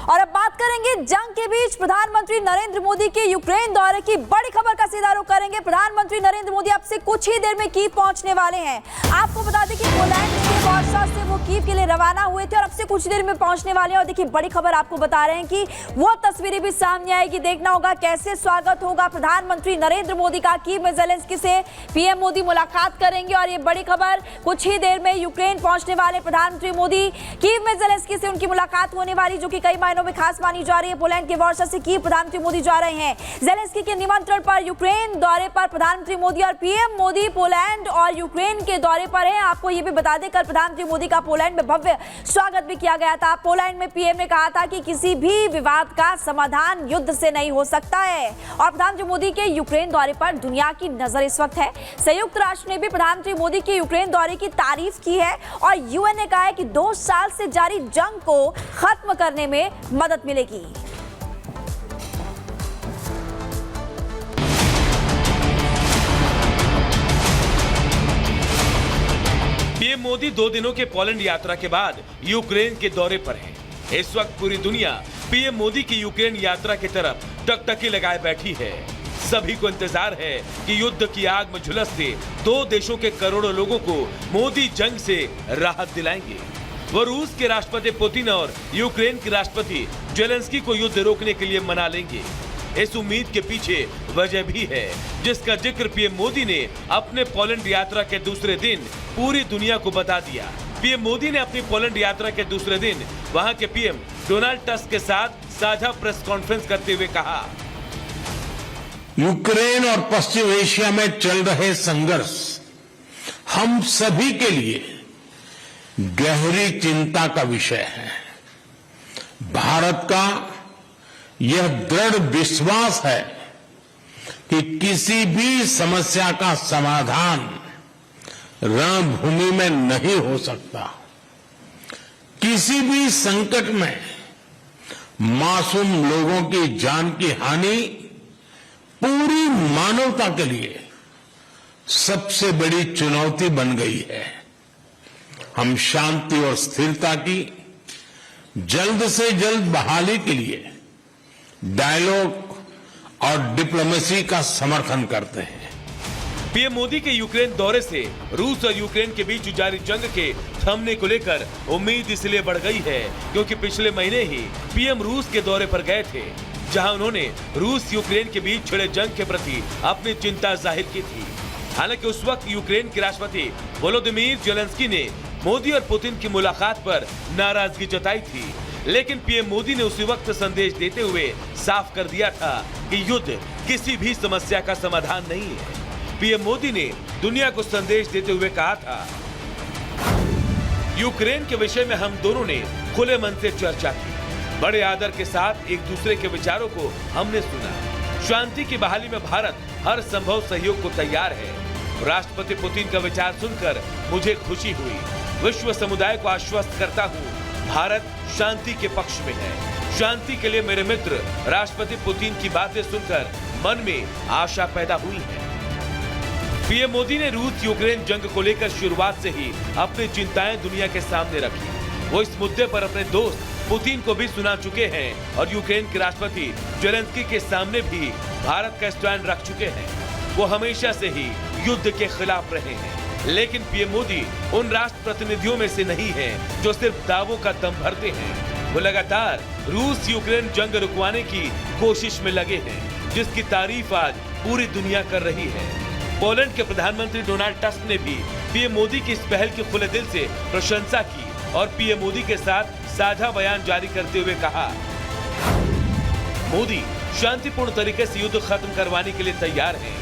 और अब बात करेंगे जंग के बीच प्रधानमंत्री नरेंद्र मोदी के यूक्रेन दौरे की बड़ी खबर का सीधा रुख करेंगे। प्रधानमंत्री नरेंद्र मोदी अब से कुछ ही देर में कीव पहुंचने वाले हैं। आपको बता दें कि पोलैंड से वार्सा से वो कीव के लिए रवाना हुए थे और अब से कुछ देर में पहुंचने वाले हैं। और देखिए बड़ी खबर आपको बता रहे हैं कि वो तस्वीरें भी सामने आएगी। देखना होगा कैसे स्वागत होगा प्रधानमंत्री नरेंद्र मोदी का। कीव में ज़ेलेंस्की से पीएम मोदी मुलाकात करेंगे और ये बड़ी खबर कुछ ही देर में यूक्रेन पहुंचने वाले प्रधानमंत्री मोदी। कीव में ज़ेलेंस्की से उनकी मुलाकात होने वाली जो कि कई मायनों में खास मानी जा रही है। पोलैंड के वार्सा से कीव प्रधानमंत्री मोदी जा रहे हैं। ज़ेलेंस्की के निमंत्रण पर यूक्रेन दौरे पर प्रधानमंत्री मोदी और पीएम मोदी पोलैंड और यूक्रेन के दौरे पर हैं। आपको ये भी बता दें कल प्रधानमंत्री मोदी का पोलैंड में भव्य स्वागत भी किया गया था। पोलैंड में पीएम ने कहा था कि किसी भी विवाद का समाधान युद्ध से नहीं हो सकता है। और प्रधानमंत्री मोदी के यूक्रेन दौरे पर दुनिया की नजर इस वक्त है। संयुक्त राष्ट्र ने भी प्रधानमंत्री मोदी के यूक्रेन दौरे की तारीफ की है और यूएन ने कहा है कि 2 साल से जारी जंग को खत्म करने में मदद मिलेगी। पीएम मोदी 2 दिनों के पोलैंड यात्रा के बाद यूक्रेन के दौरे पर हैं। इस वक्त पूरी दुनिया पीएम मोदी की यूक्रेन यात्रा की तरफ टकटकी लगाए बैठी है। सभी को इंतजार है कि युद्ध की आग में झुलसते 2 देशों के करोड़ों लोगों को मोदी जंग से राहत दिलाएंगे। वो रूस के राष्ट्रपति पुतिन और यूक्रेन के राष्ट्रपति ज़ेलेंस्की को युद्ध रोकने के लिए मना लेंगे। इस उम्मीद के पीछे वजह भी है जिसका जिक्र पीएम मोदी ने अपने पोलैंड यात्रा के दूसरे दिन पूरी दुनिया को बता दिया। पीएम मोदी ने अपनी पोलैंड यात्रा के दूसरे दिन वहां के पीएम डोनाल्ड टस्क के साथ साझा प्रेस कॉन्फ्रेंस करते हुए कहा, यूक्रेन और पश्चिम एशिया में चल रहे संघर्ष हम सभी के लिए गहरी चिंता का विषय है। भारत का यह दृढ़ विश्वास है कि किसी भी समस्या का समाधान रणभूमि में नहीं हो सकता। किसी भी संकट में मासूम लोगों की जान की हानि पूरी मानवता के लिए सबसे बड़ी चुनौती बन गई है। हम शांति और स्थिरता की जल्द से जल्द बहाली के लिए डायलॉग और डिप्लोमेसी का समर्थन करते हैं। पीएम मोदी के यूक्रेन दौरे से रूस और यूक्रेन के बीच जारी जंग के थमने को लेकर उम्मीद इसलिए बढ़ गई है क्योंकि पिछले महीने ही पीएम रूस के दौरे पर गए थे, जहां उन्होंने रूस यूक्रेन के बीच छिड़े जंग के प्रति अपनी चिंता जाहिर की थी। हालांकि उस वक्त यूक्रेन के राष्ट्रपति वोलोदिमीर ज़ेलेंस्की ने मोदी और पुतिन की मुलाकात पर नाराजगी जताई थी, लेकिन पीएम मोदी ने उसी वक्त संदेश देते हुए साफ कर दिया था कि युद्ध किसी भी समस्या का समाधान नहीं है। पीएम मोदी ने दुनिया को संदेश देते हुए कहा था, यूक्रेन के विषय में हम दोनों ने खुले मन से चर्चा की। बड़े आदर के साथ एक दूसरे के विचारों को हमने सुना। शांति की बहाली में भारत हर संभव सहयोग को तैयार है। राष्ट्रपति पुतिन का विचार सुनकर मुझे खुशी हुई। विश्व समुदाय को आश्वस्त करता हूँ, भारत शांति के पक्ष में है। शांति के लिए मेरे मित्र राष्ट्रपति पुतिन की बातें सुनकर मन में आशा पैदा हुई है। पीएम मोदी ने रूस यूक्रेन जंग को लेकर शुरुआत से ही अपनी चिंताएं दुनिया के सामने रखी। वो इस मुद्दे पर अपने दोस्त पुतिन को भी सुना चुके हैं और यूक्रेन के राष्ट्रपति ज़ेलेंस्की के सामने भी भारत का स्टैंड रख चुके हैं। वो हमेशा से ही युद्ध के खिलाफ रहे हैं, लेकिन पीएम मोदी उन राष्ट्र प्रतिनिधियों में से नहीं हैं जो सिर्फ दावों का दम भरते हैं। वो लगातार रूस यूक्रेन जंग रुकवाने की कोशिश में लगे हैं, जिसकी तारीफ आज पूरी दुनिया कर रही है। पोलैंड के प्रधानमंत्री डोनाल्ड टस्क ने भी पीएम मोदी की इस पहल की खुले दिल से प्रशंसा की और पीएम मोदी के साथ साझा बयान जारी करते हुए कहा, मोदी शांतिपूर्ण तरीके से युद्ध खत्म करवाने के लिए तैयार हैं।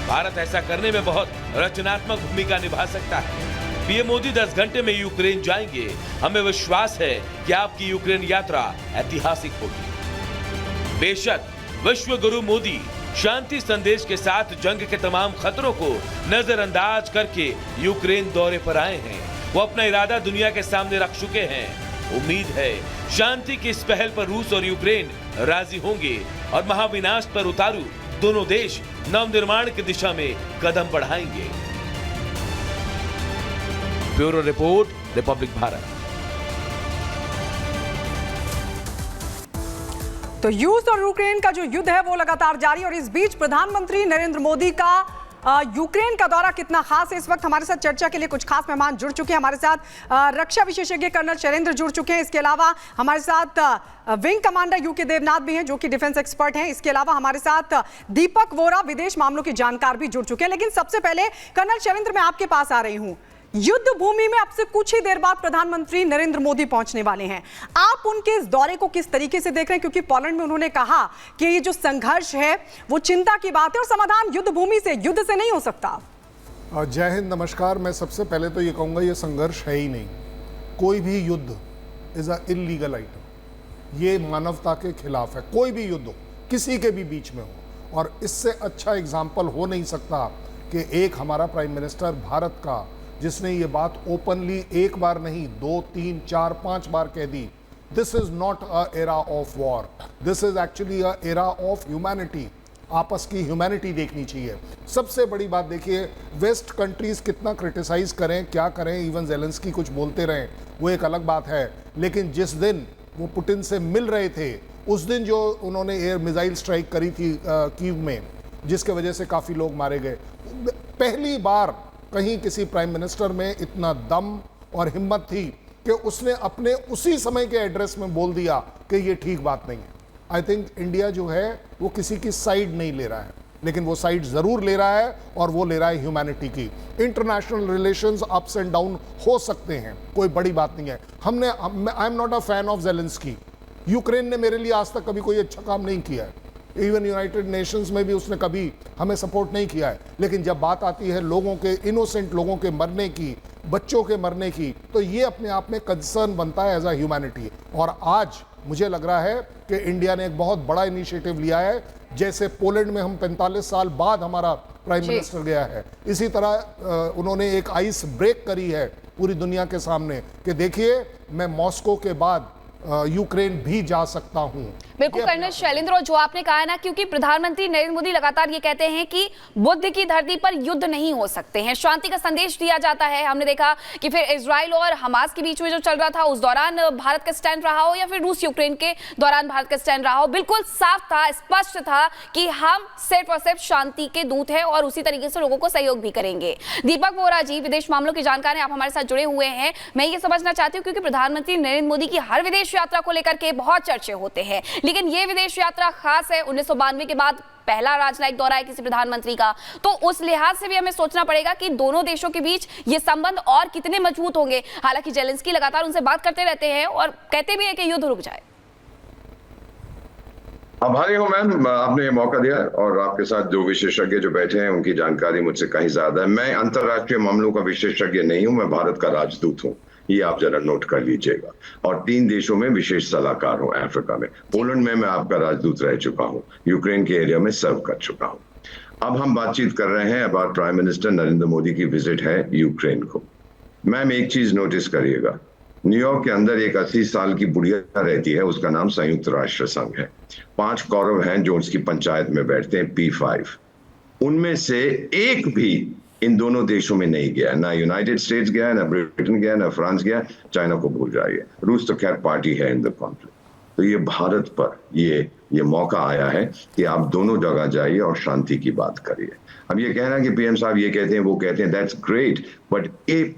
भारत ऐसा करने में बहुत रचनात्मक भूमिका निभा सकता है। पीएम मोदी 10 घंटे में यूक्रेन जाएंगे। हमें विश्वास है कि आपकी यूक्रेन यात्रा ऐतिहासिक होगी। बेशक विश्व गुरु मोदी शांति संदेश के साथ जंग के तमाम खतरों को नजरअंदाज करके यूक्रेन दौरे पर आए हैं। वो अपना इरादा दुनिया के सामने रख चुके हैं। उम्मीद है शांति की इस पहल पर रूस और यूक्रेन राजी होंगे और महाविनाश पर उतारू दोनों देश नवनिर्माण की दिशा में कदम बढ़ाएंगे। Bureau report, Republic Bharat. तो रूस और यूक्रेन का जो युद्ध है वो लगातार जारी, और इस बीच प्रधानमंत्री नरेंद्र मोदी का यूक्रेन का दौरा कितना खास है, इस वक्त हमारे साथ चर्चा के लिए कुछ खास मेहमान जुड़ चुके हैं। हमारे साथ रक्षा विशेषज्ञ कर्नल शैलेंद्र जुड़ चुके हैं। इसके अलावा हमारे साथ विंग कमांडर यूके देवनाथ भी हैं जो कि डिफेंस एक्सपर्ट हैं। इसके अलावा हमारे साथ दीपक वोरा विदेश मामलों के जानकार भी जुड़ चुके हैं। लेकिन सबसे पहले कर्नल शैलेंद्र, मैं आपके पास आ रही हूं। युद्ध भूमि में अब से कुछ ही देर बाद प्रधानमंत्री नरेंद्र मोदी पहुंचने वाले हैं। आप उनके इस दौरे को किस तरीके से देख रहे हैं, क्योंकि पोलैंड में उन्होंने कहा कि ये जो संघर्ष है वो चिंता की बात है और समाधान युद्ध भूमि से, युद्ध से नहीं हो सकता। जय हिंद, नमस्कार। मैं सबसे पहले तो ये कहूँगा ये संघर्ष है ही नहीं। कोई भी युद्ध इज अ इलीगल आइटम, ये मानवता के खिलाफ है। कोई भी युद्ध हो, किसी के भी बीच में हो, और इससे अच्छा एग्जाम्पल हो नहीं सकता कि एक हमारा प्राइम मिनिस्टर भारत का, जिसने ये बात ओपनली एक बार नहीं 2, 3, 4, 5 बार कह दी, this is not a era of war, this is actually a era of humanity. आपस की ह्यूमैनिटी देखनी चाहिए। सबसे बड़ी बात देखिए, वेस्ट कंट्रीज कितना क्रिटिसाइज करें, क्या करें, इवन ज़ेलेंस्की कुछ बोलते रहें, वो एक अलग बात है। लेकिन जिस दिन वो पुतिन से मिल रहे थे, उस दिन जो उन्होंने एयर मिसाइल स्ट्राइक करी थी कीव में, जिसके वजह से काफ़ी लोग मारे गए, पहली बार कहीं किसी प्राइम मिनिस्टर में इतना दम और हिम्मत थी कि उसने अपने उसी समय के एड्रेस में बोल दिया कि ये ठीक बात नहीं है। आई थिंक इंडिया जो है वो किसी की साइड नहीं ले रहा है, लेकिन वो साइड ज़रूर ले रहा है, और वो ले रहा है ह्यूमैनिटी की। International relations ups and down हो सकते हैं, कोई बड़ी बात नहीं है। I am not a fan of Zelensky. Ukraine ने मेरे लिए आज तक कभी कोई अच्छा काम नहीं किया है। इवन यूनाइटेड नेशंस में भी उसने कभी हमें सपोर्ट नहीं किया है। लेकिन जब बात आती है लोगों के, इनोसेंट लोगों के मरने की, बच्चों के मरने की, तो ये अपने आप में कंसर्न बनता है एज अ ह्यूमैनिटी। और आज मुझे लग रहा है कि इंडिया ने एक बहुत बड़ा इनिशिएटिव लिया है। जैसे पोलैंड में हम 45 साल बाद हमारा प्राइम मिनिस्टर गया है, इसी तरह उन्होंने एक आइस ब्रेक करी है पूरी दुनिया के सामने कि देखिए, मैं मॉस्को के बाद यूक्रेन भी जा सकता हूं। बिल्कुल कर्नल शैलेंद्र, और जो आपने कहा है ना, क्योंकि प्रधानमंत्री नरेंद्र मोदी लगातार ये कहते हैं कि बुद्ध की धरती पर युद्ध नहीं हो सकते हैं, शांति का संदेश दिया जाता है। हमने देखा कि फिर इजराइल और हमास के बीच में जो चल रहा था, उस दौरान भारत का स्टैंड रहा हो, या फिर रूस यूक्रेन के दौरान भारत का स्टैंड रहा हो, बिल्कुल साफ था, स्पष्ट था कि हम सिर्फ और सिर्फ शांति के दूत हैं और उसी तरीके से लोगों को सहयोग भी करेंगे। दीपक वोरा जी, विदेश मामलों के जानकार हैं, आप हमारे साथ जुड़े हुए हैं। मैं ये समझना चाहती हूँ, क्योंकि प्रधानमंत्री नरेंद्र मोदी की हर विदेश यात्रा को लेकर के बहुत चर्चे होते हैं, लेकिन ये विदेश यात्रा खास है। 1992 के बाद पहला राजनयिक दौरा है किसी प्रधानमंत्री का, तो उस लिहाज से भी हमें सोचना पड़ेगा कि दोनों देशों के बीच ये संबंध और कितने मजबूत होंगे। हालांकि ज़ेलेंस्की लगातार उनसे बात करते रहते हैं और कहते भी हैं कि युद्ध रुक जाए। आभारी हूं मैम, आपने ये मौका दिया, और आपके साथ जो विशेषज्ञ जो बैठे हैं उनकी जानकारी मुझसे कहीं ज्यादा है। मैं अंतर्राष्ट्रीय मामलों का विशेषज्ञ नहीं हूं, मैं भारत का राजदूत हूं, ये आप जरा नोट कर लीजिएगा। और 3 देशों में विशेष सलाहकार हूं, अफ्रीका में, पोलैंड में मैं आपका राजदूत रह चुका हूं, यूक्रेन के एरिया में सर्व कर चुका हूं। अब हम बातचीत कर रहे हैं about prime minister Narendra Modi की विजिट है यूक्रेन को। मैम एक चीज नोटिस करिएगा, न्यूयॉर्क के अंदर एक 80 साल की बुढ़िया रहती है, उसका नाम संयुक्त राष्ट्र संघ है। 5 कौरव हैं जो उसकी पंचायत में बैठते हैं, P5। उनमें से एक भी इन दोनों देशों में नहीं गया, ना यूनाइटेड स्टेट्स गया, ना ब्रिटेन गया, ना फ्रांस गया, चाइना को भूल जाइए, रूस तो खैर पार्टी है इन द कॉन्फ्लिक्ट। तो ये भारत पर ये मौका आया है कि आप दोनों जगह जाइए और शांति की बात करिए। अब ये कहना कि पीएम साहब ये कहते हैं वो कहते हैं, दैट्स ग्रेट, बट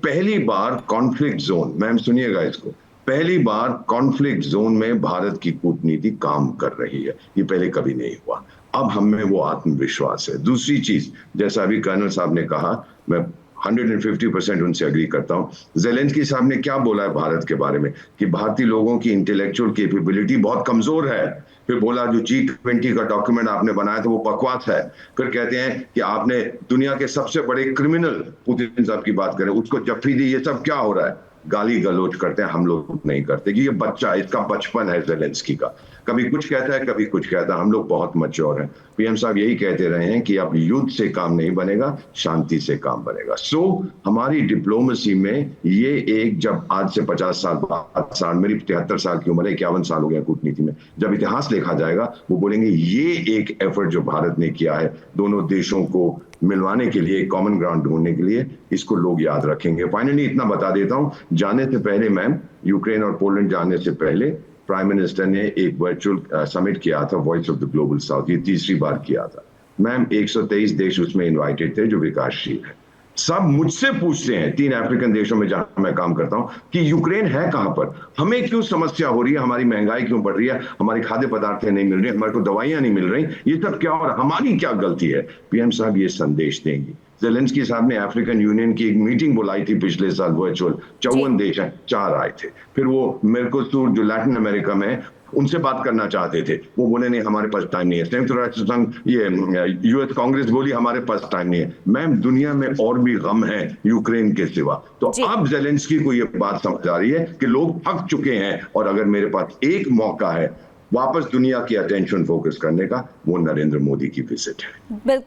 पहली बार कॉन्फ्लिक्ट जोन, मैम सुनिएगा इसको, पहली बार कॉन्फ्लिक्ट जोन में भारत की कूटनीति काम कर रही है, ये पहले कभी नहीं हुआ। अब हम में वो आत्मविश्वास है। दूसरी चीज, जैसा अभी कर्नल साहब ने कहा, मैं 150% उनसे एग्री करता हूं। ज़ेलेंस्की साहब ने क्या बोला है भारत के बारे में कि भारतीय लोगों की इंटेलेक्चुअल कैपेबिलिटी बहुत कमजोर है। फिर बोला जो G20 का डॉक्यूमेंट आपने बनाया था वो बकवास है। फिर कहते हैं कि आपने दुनिया के सबसे बड़े क्रिमिनल पुतिन साहब की बात करें, उसको जफ्फी दी, ये सब क्या हो रहा है? गाली गलोच करते हैं, हम लोग नहीं करते कि ये बच्चा, इसका बचपन है ज़ेलेंस्की का, कभी कुछ कहता है कभी कुछ कहता है। हम लोग बहुत मैच्योर हैं। पीएम साहब यही कहते रहे हैं कि अब युद्ध से काम नहीं बनेगा, शांति से काम बनेगा। सो हमारी डिप्लोमेसी में ये एक, जब आज से 50 साल बाद, मेरी 73 साल की उम्र है, 51 साल हो गया कूटनीति में, जब इतिहास लिखा जाएगा वो बोलेंगे ये एक एफर्ट जो भारत ने किया है दोनों देशों को मिलवाने के लिए, कॉमन ग्राउंड ढूंढने के लिए, इसको लोग याद रखेंगे। फाइनली इतना बता देता हूं, जाने से पहले मैम, यूक्रेन और पोलैंड जाने से पहले प्राइम मिनिस्टर ने एक वर्चुअल समिट किया था, voice of the global south, ये तीसरी बार किया था। मैम 123 देश उसमें इनवाइटेड थे जो विकासशील है। सब मुझसे पूछते हैं 3 अफ्रीकन देशों में जहां मैं काम करता हूं कि यूक्रेन है कहां पर, हमें क्यों समस्या हो रही है, हमारी महंगाई क्यों बढ़ रही है, हमारी खाद्य पदार्थें नहीं मिल रही, हमारे को दवाइयां नहीं मिल रही, ये सब क्या और हमारी क्या गलती है। पीएम साहब ये संदेश देंगे। ज़ेलेंस्की साहब ने अफ्रीकन यूनियन की एक मीटिंग बुलाई थी पिछले साल वर्चुअल, 54 देश हैं, 4 आए थे। फिर वो मेरकोसुर जो लैटिन अमेरिका में है उनसे बात करना चाहते थे, वो बोले नहीं हमारे पास टाइम नहीं है। संयुक्त राष्ट्र संघ ये यूएस कांग्रेस बोली हमारे पास टाइम नहीं है। मैम दुनिया में और भी गम है यूक्रेन के सिवा। तो अब ज़ेलेंस्की को ये बात समझ आ रही है कि लोग थक चुके हैं और अगर मेरे पास एक मौका है वापस दुनिया की अटेंशन फोकस करने का, वो नरेंद्र मोदी की विजिट है। बिल्कुल।